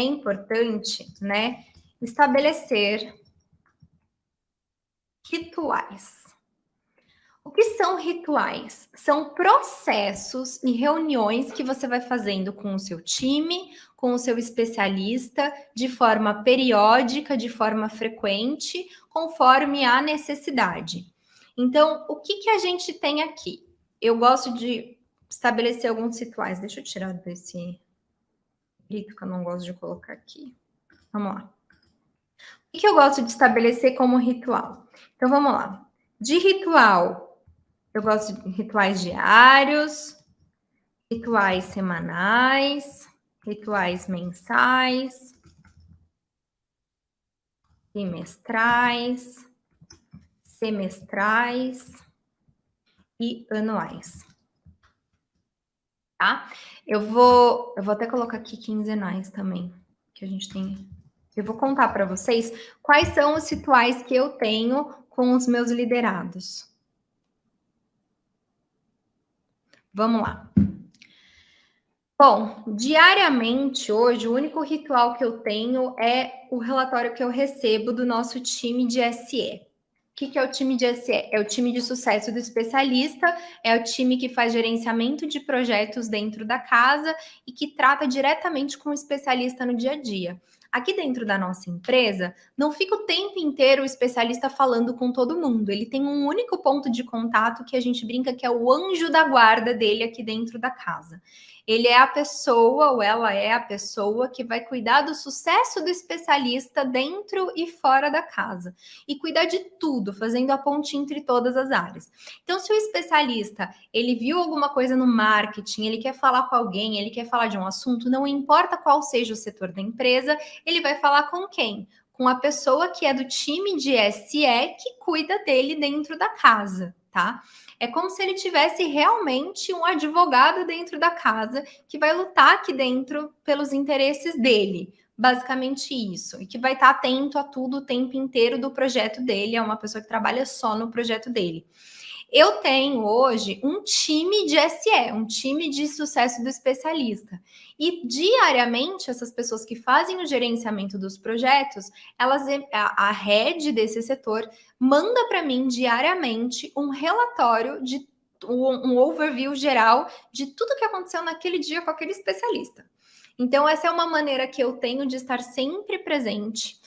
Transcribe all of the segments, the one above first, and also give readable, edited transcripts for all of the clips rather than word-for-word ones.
é importante, né, estabelecer rituais. O que são rituais? São processos e reuniões que você vai fazendo com o seu time, com o seu especialista, de forma periódica, de forma frequente, conforme a necessidade. Então, o que a gente tem aqui? Eu gosto de estabelecer alguns rituais. Deixa eu tirar desse grito que eu não gosto de colocar aqui. Vamos lá. O que eu gosto de estabelecer como ritual? Então, vamos lá. De ritual, eu gosto de rituais diários, rituais semanais, rituais mensais, trimestrais, semestrais e anuais. Tá? Eu vou até colocar aqui quinzenais também, que a gente tem. Eu vou contar para vocês quais são os rituais que eu tenho com os meus liderados. Vamos lá. Bom, diariamente hoje, o único ritual que eu tenho é o relatório que eu recebo do nosso time de SE. O que é o time de SE? É o time de sucesso do especialista, é o time que faz gerenciamento de projetos dentro da casa e que trata diretamente com o especialista no dia a dia. Aqui dentro da nossa empresa, não fica o tempo inteiro o especialista falando com todo mundo. Ele tem um único ponto de contato que a gente brinca que é o anjo da guarda dele aqui dentro da casa. Ele é a pessoa, ou ela é a pessoa que vai cuidar do sucesso do especialista dentro e fora da casa. E cuidar de tudo, fazendo a ponte entre todas as áreas. Então, se o especialista, ele viu alguma coisa no marketing, ele quer falar com alguém, ele quer falar de um assunto, não importa qual seja o setor da empresa, ele vai falar com quem? Com a pessoa que é do time de SE que cuida dele dentro da casa, tá? É como se ele tivesse realmente um advogado dentro da casa que vai lutar aqui dentro pelos interesses dele. Basicamente isso. E que vai estar atento a tudo o tempo inteiro do projeto dele. É uma pessoa que trabalha só no projeto dele. Eu tenho hoje um time de SE, um time de sucesso do especialista. E diariamente, essas pessoas que fazem o gerenciamento dos projetos, a head desse setor manda para mim diariamente um relatório de um overview geral de tudo que aconteceu naquele dia com aquele especialista. Então, essa é uma maneira que eu tenho de estar sempre presente,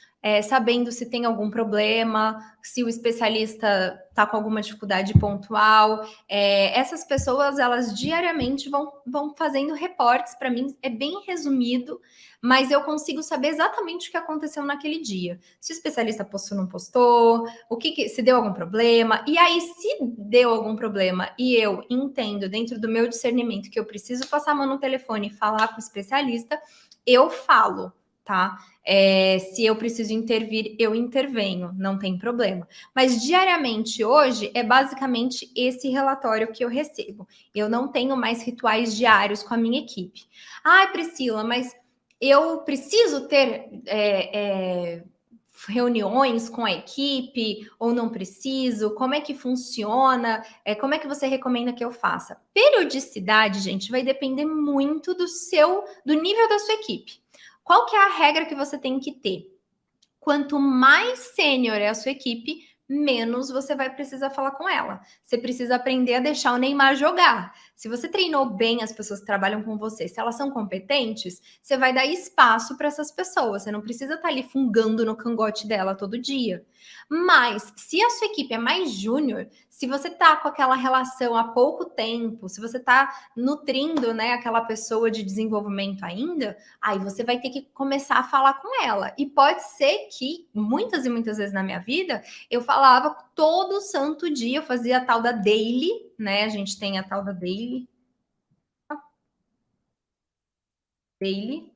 sabendo se tem algum problema, se o especialista está com alguma dificuldade pontual. Essas pessoas, elas diariamente vão fazendo reportes para mim, é bem resumido, mas eu consigo saber exatamente o que aconteceu naquele dia. Se o especialista postou ou não postou, se deu algum problema. E aí, se deu algum problema e eu entendo dentro do meu discernimento que eu preciso passar a mão no telefone e falar com o especialista, eu falo, tá? Se eu preciso intervir, eu intervenho, não tem problema. Mas diariamente hoje é basicamente esse relatório que eu recebo. Eu não tenho mais rituais diários com a minha equipe. Ai, Priscila, mas eu preciso ter reuniões com a equipe ou não preciso? Como é que funciona? Como é que você recomenda que eu faça? Periodicidade, gente, vai depender muito do nível da sua equipe. Qual que é a regra que você tem que ter? Quanto mais sênior é a sua equipe, menos você vai precisar falar com ela. Você precisa aprender a deixar o Neymar jogar. Se você treinou bem as pessoas que trabalham com você, se elas são competentes, você vai dar espaço para essas pessoas. Você não precisa estar ali fungando no cangote dela todo dia. Mas, se a sua equipe é mais júnior, se você tá com aquela relação há pouco tempo, se você tá nutrindo, né, aquela pessoa de desenvolvimento ainda, aí você vai ter que começar a falar com ela. E pode ser que, muitas e muitas vezes na minha vida, eu falava todo santo dia, eu fazia a tal da daily, né? A gente tem a tal da daily. Daily,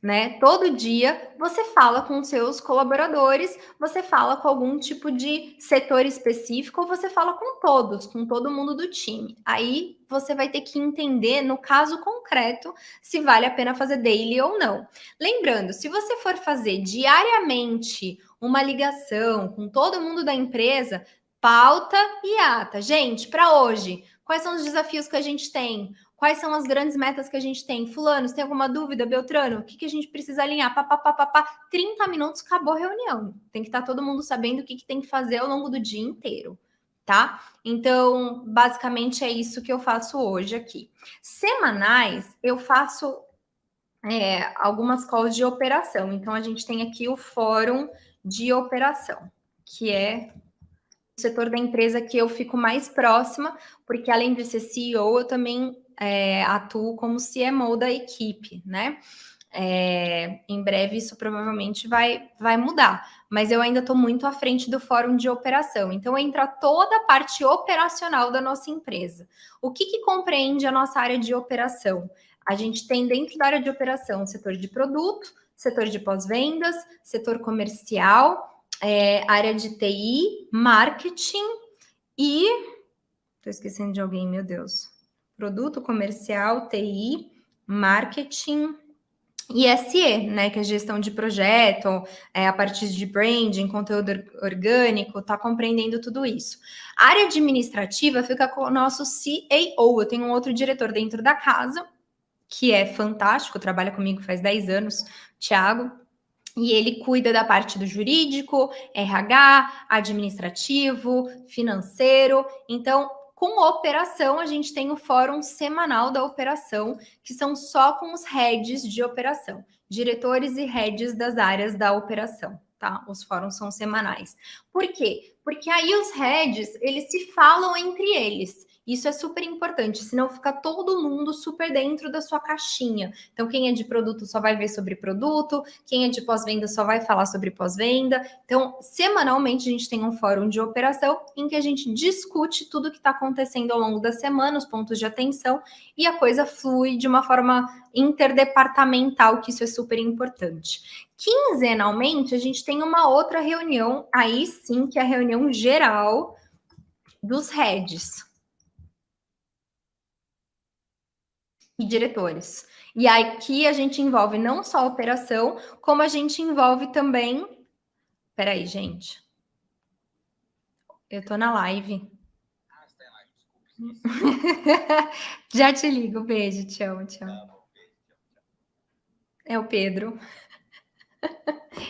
né? Todo dia você fala com seus colaboradores, você fala com algum tipo de setor específico ou você fala com todos, com todo mundo do time. Aí você vai ter que entender, no caso concreto, se vale a pena fazer daily ou não. Lembrando, se você for fazer diariamente uma ligação com todo mundo da empresa, pauta e ata. Gente, para hoje, quais são os desafios que a gente tem? Quais são as grandes metas que a gente tem? Fulano, você tem alguma dúvida? Beltrano, o que a gente precisa alinhar? 30 minutos, acabou a reunião. Tem que estar todo mundo sabendo o que tem que fazer ao longo do dia inteiro, tá? Então, basicamente é isso que eu faço hoje aqui. Semanais, eu faço algumas calls de operação. Então, a gente tem aqui o fórum de operação, que é o setor da empresa que eu fico mais próxima, porque além de ser CEO, eu também atuo como CMO da equipe, né? Em breve isso provavelmente vai mudar, mas eu ainda estou muito à frente do fórum de operação. Então entra toda a parte operacional da nossa empresa. O que compreende a nossa área de operação? A gente tem dentro da área de operação o setor de produto, setor de pós-vendas, setor comercial, área de TI, marketing e... Estou esquecendo de alguém, meu Deus. Produto, comercial, TI, marketing e SE, né? Que é gestão de projeto, a partir de branding, conteúdo orgânico, tá compreendendo tudo isso. A área administrativa fica com o nosso CAO. Eu tenho um outro diretor dentro da casa, que é fantástico, trabalha comigo faz 10 anos, Thiago. E ele cuida da parte do jurídico, RH, administrativo, financeiro. Então, com operação, a gente tem o fórum semanal da operação, que são só com os heads de operação, diretores e heads das áreas da operação, tá? Os fóruns são semanais. Por quê? Porque aí os heads, eles se falam entre eles. Isso é super importante, senão fica todo mundo super dentro da sua caixinha. Então, quem é de produto só vai ver sobre produto, quem é de pós-venda só vai falar sobre pós-venda. Então, semanalmente, a gente tem um fórum de operação em que a gente discute tudo que está acontecendo ao longo da semana, os pontos de atenção, e a coisa flui de uma forma interdepartamental, que isso é super importante. Quinzenalmente, a gente tem uma outra reunião, aí sim, que é a reunião geral dos heads e diretores. E aqui a gente envolve não só a operação, como a gente envolve também... Peraí, gente. Eu tô na live. Já te ligo. Beijo, te amo, te amo. É o Pedro.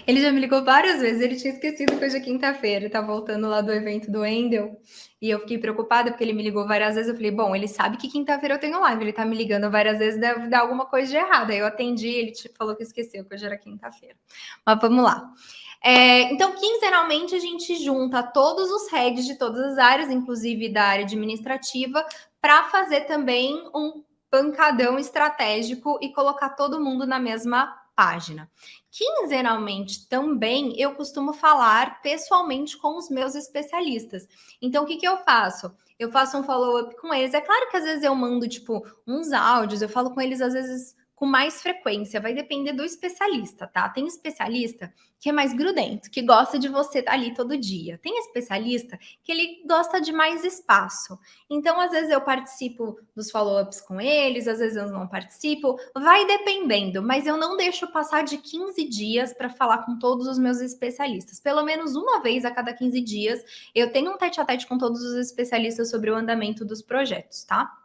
Ele já me ligou várias vezes, ele tinha esquecido que hoje é quinta-feira, ele tá voltando lá do evento do Endel, e eu fiquei preocupada porque ele me ligou várias vezes, eu falei, bom, ele sabe que quinta-feira eu tenho live, ele tá me ligando várias vezes, deve dar alguma coisa de errado, aí eu atendi, ele falou que esqueceu, que hoje era quinta-feira. Mas vamos lá. Então, quinzenalmente, a gente junta todos os heads de todas as áreas, inclusive da área administrativa, para fazer também um pancadão estratégico e colocar todo mundo na mesma página. Quinzenalmente também eu costumo falar pessoalmente com os meus especialistas. Então, o que eu faço? Eu faço um follow-up com eles. É claro que às vezes eu mando, tipo, uns áudios, eu falo com eles às vezes com mais frequência, vai depender do especialista, tá? Tem especialista que é mais grudento, que gosta de você estar ali todo dia. Tem especialista que ele gosta de mais espaço. Então, às vezes eu participo dos follow-ups com eles, às vezes eu não participo, vai dependendo, mas eu não deixo passar de 15 dias para falar com todos os meus especialistas. Pelo menos uma vez a cada 15 dias, eu tenho um tete-a-tete com todos os especialistas sobre o andamento dos projetos, tá?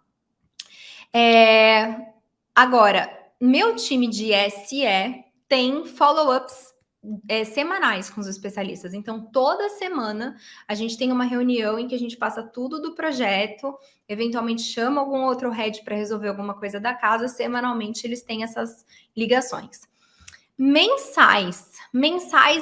Agora, meu time de SE tem follow-ups semanais com os especialistas. Então, toda semana a gente tem uma reunião em que a gente passa tudo do projeto, eventualmente chama algum outro head para resolver alguma coisa da casa. Semanalmente eles têm essas ligações. Mensais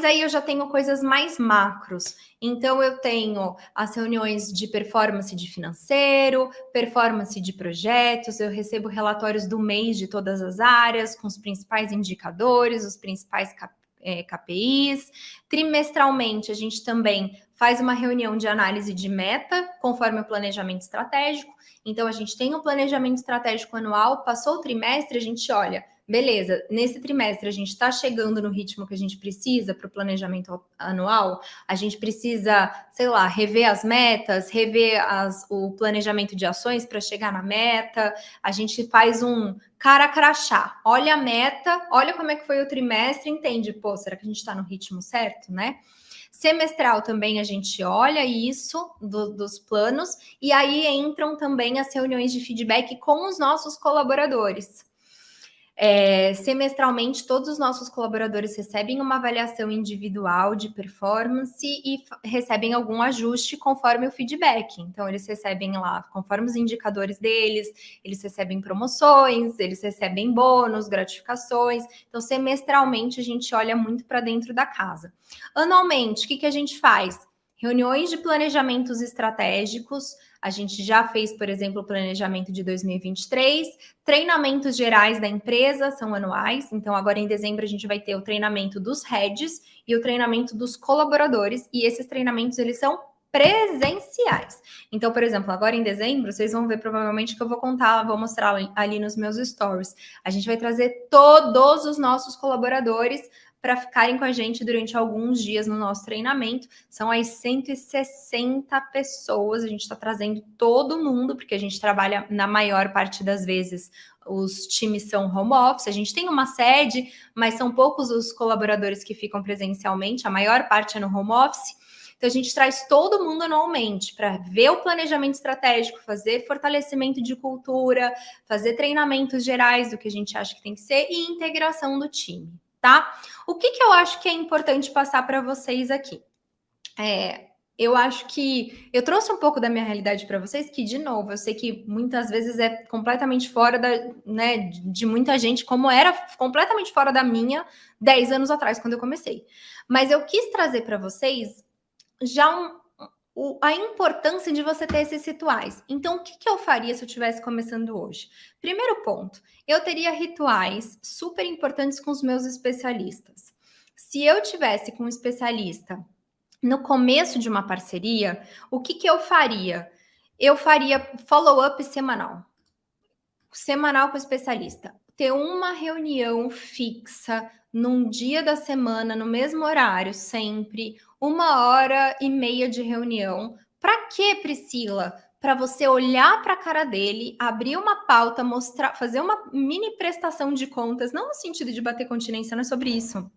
aí eu já tenho coisas mais macros. Então eu tenho as reuniões de performance de financeiro, performance de projetos, eu recebo relatórios do mês de todas as áreas, com os principais indicadores, os principais KPIs. Trimestralmente a gente também faz uma reunião de análise de meta, conforme o planejamento estratégico. Então a gente tem um planejamento estratégico anual, passou o trimestre, a gente olha, beleza, nesse trimestre a gente está chegando no ritmo que a gente precisa para o planejamento anual, a gente precisa, sei lá, rever as metas, rever o planejamento de ações para chegar na meta, a gente faz um cara crachá, olha a meta, olha como é que foi o trimestre, entende, pô, será que a gente está no ritmo certo, né? Semestral também a gente olha isso dos planos, e aí entram também as reuniões de feedback com os nossos colaboradores. Semestralmente, todos os nossos colaboradores recebem uma avaliação individual de performance e recebem algum ajuste conforme o feedback. Então, eles recebem lá, conforme os indicadores deles, eles recebem promoções, eles recebem bônus, gratificações. Então, semestralmente, a gente olha muito para dentro da casa. Anualmente, o que a gente faz? Reuniões de planejamentos estratégicos. A gente já fez, por exemplo, o planejamento de 2023, treinamentos gerais da empresa são anuais, então agora em dezembro a gente vai ter o treinamento dos heads e o treinamento dos colaboradores, e esses treinamentos eles são presenciais. Então, por exemplo, agora em dezembro, vocês vão ver provavelmente que eu vou mostrar ali nos meus stories. A gente vai trazer todos os nossos colaboradores para ficarem com a gente durante alguns dias no nosso treinamento. São as 160 pessoas, a gente está trazendo todo mundo, porque a gente trabalha na maior parte das vezes, os times são home office, a gente tem uma sede, mas são poucos os colaboradores que ficam presencialmente, a maior parte é no home office. Então, a gente traz todo mundo anualmente para ver o planejamento estratégico, fazer fortalecimento de cultura, fazer treinamentos gerais do que a gente acha que tem que ser e integração do time, tá? O que eu acho que é importante passar para vocês aqui? Eu acho que eu trouxe um pouco da minha realidade para vocês, que, de novo, eu sei que muitas vezes é completamente fora de muita gente, como era completamente fora da minha 10 anos atrás, quando eu comecei. Mas eu quis trazer para vocês já a importância de você ter esses rituais. Então, o que eu faria se eu estivesse começando hoje? Primeiro ponto, eu teria rituais super importantes com os meus especialistas. Se eu tivesse com um especialista no começo de uma parceria, o que eu faria? Eu faria follow-up semanal. Semanal com o especialista. Ter uma reunião fixa num dia da semana, no mesmo horário, sempre, 1h30 de reunião. Para quê, Priscila? Para você olhar para a cara dele, abrir uma pauta, mostrar, fazer uma mini prestação de contas, não no sentido de bater continência, não é sobre isso.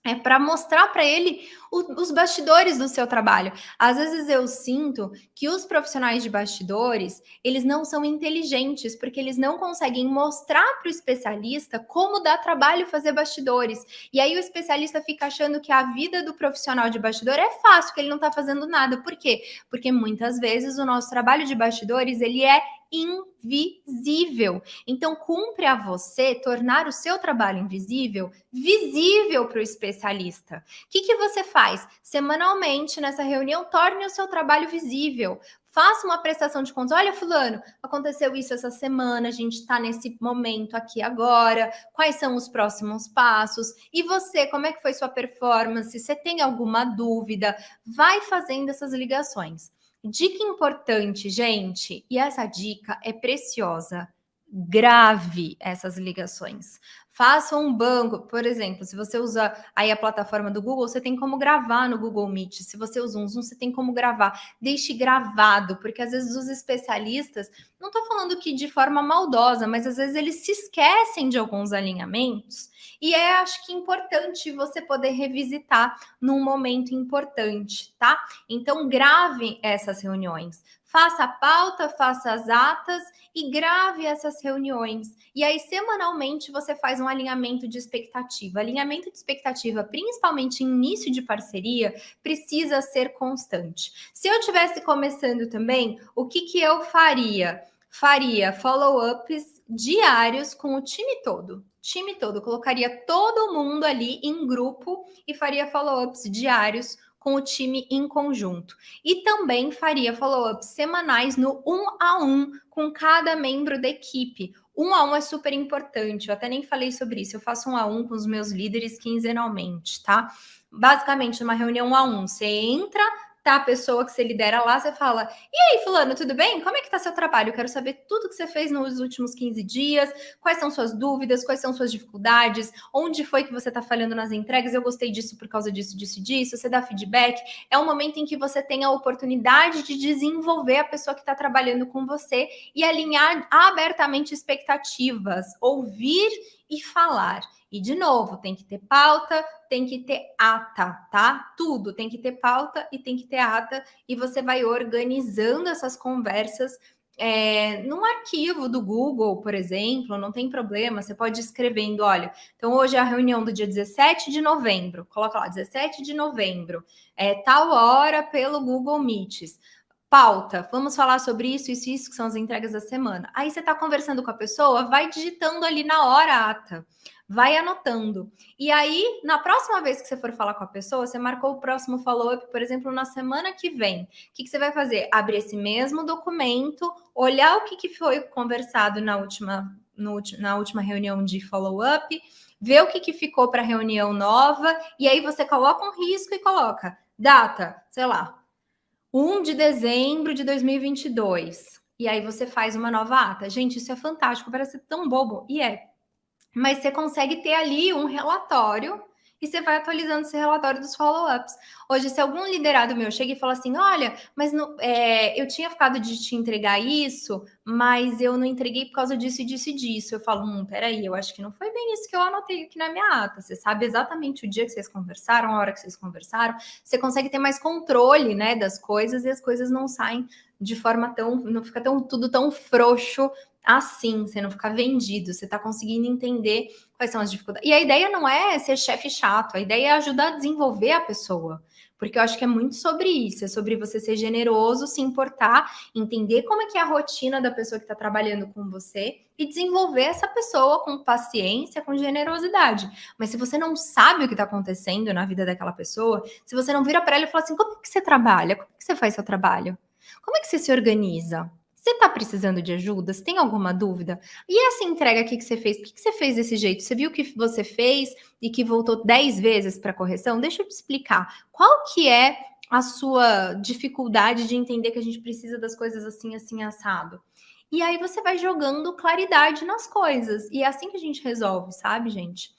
É para mostrar para ele os bastidores do seu trabalho. Às vezes eu sinto que os profissionais de bastidores, eles não são inteligentes, porque eles não conseguem mostrar para o especialista como dá trabalho fazer bastidores. E aí o especialista fica achando que a vida do profissional de bastidor é fácil, que ele não está fazendo nada. Por quê? Porque muitas vezes o nosso trabalho de bastidores, ele é invisível. Então, cumpre a você tornar o seu trabalho invisível visível para o especialista. O que você faz? Semanalmente, nessa reunião, torne o seu trabalho visível. Faça uma prestação de contas. Olha, fulano, aconteceu isso essa semana, a gente está nesse momento aqui agora. Quais são os próximos passos? E você, como é que foi sua performance? Você tem alguma dúvida? Vai fazendo essas ligações. Dica importante, gente, e essa dica é preciosa. Grave essas ligações. Faça um banco, por exemplo, se você usa aí a plataforma do Google, você tem como gravar no Google Meet. Se você usa um Zoom, você tem como gravar. Deixe gravado, porque às vezes os especialistas, não estou falando que de forma maldosa, mas às vezes eles se esquecem de alguns alinhamentos. E acho que importante você poder revisitar num momento importante, tá? Então, grave essas reuniões. Faça a pauta, faça as atas e grave essas reuniões. E aí, semanalmente, você faz um alinhamento de expectativa. Alinhamento de expectativa, principalmente em início de parceria, precisa ser constante. Se eu estivesse começando também, o que eu faria? Faria follow-ups diários com o time todo. Time todo, colocaria todo mundo ali em grupo e faria follow-ups diários com o time em conjunto. E também faria follow-ups semanais no 1-a-1 com cada membro da equipe. 1-a-1 é super importante, eu até nem falei sobre isso, eu faço 1-a-1 com os meus líderes quinzenalmente, tá? Basicamente, uma reunião 1-a-1, você entra, tá a pessoa que você lidera lá, você fala: "E aí, fulano, tudo bem? Como é que tá seu trabalho? Eu quero saber tudo que você fez nos últimos 15 dias, quais são suas dúvidas, quais são suas dificuldades, onde foi que você tá falhando nas entregas, eu gostei disso por causa disso, disso e disso", você dá feedback. É um momento em que você tem a oportunidade de desenvolver a pessoa que está trabalhando com você e alinhar abertamente expectativas, ouvir e falar. E, de novo, tem que ter pauta, tem que ter ata, tá? Tudo tem que ter pauta e tem que ter ata, e você vai organizando essas conversas num arquivo do Google, por exemplo, não tem problema, você pode ir escrevendo, olha, então hoje é a reunião do dia 17 de novembro, coloca lá, 17 de novembro, tal hora pelo Google Meets. Pauta, vamos falar sobre isso, que são as entregas da semana. Aí você está conversando com a pessoa, vai digitando ali na hora a ata, vai anotando. E aí, na próxima vez que você for falar com a pessoa, você marcou o próximo follow-up, por exemplo, na semana que vem. O que você vai fazer? Abrir esse mesmo documento, olhar o que foi conversado na última reunião de follow-up, ver o que ficou para a reunião nova, e aí você coloca um risco e coloca data, sei lá, 1 de dezembro de 2022. E aí você faz uma nova ata. Gente, isso é fantástico, parece tão bobo. E é. Mas você consegue ter ali um relatório e você vai atualizando esse relatório dos follow-ups. Hoje, se algum liderado meu chega e fala assim, olha, mas eu tinha ficado de te entregar isso, mas eu não entreguei por causa disso e disso e disso. Eu falo, peraí, eu acho que não foi bem isso que eu anotei aqui na minha ata. Você sabe exatamente o dia que vocês conversaram, a hora que vocês conversaram. Você consegue ter mais controle, né, das coisas, e as coisas não saem de forma não fica tudo tão frouxo assim, você não ficar vendido, você está conseguindo entender quais são as dificuldades. E a ideia não é ser chefe chato, a ideia é ajudar a desenvolver a pessoa. Porque eu acho que é muito sobre isso, é sobre você ser generoso, se importar, entender como é que é a rotina da pessoa que está trabalhando com você e desenvolver essa pessoa com paciência, com generosidade. Mas se você não sabe o que está acontecendo na vida daquela pessoa, se você não vira para ela e fala assim, como é que você trabalha? Como é que você faz seu trabalho? Como é que você se organiza? Você está precisando de ajuda? Você tem alguma dúvida? E essa entrega aqui que você fez, por que você fez desse jeito? Você viu que você fez e que voltou 10 vezes para correção? Deixa eu te explicar. Qual que é a sua dificuldade de entender que a gente precisa das coisas assim, assim, assado? E aí você vai jogando claridade nas coisas. E é assim que a gente resolve, sabe, gente?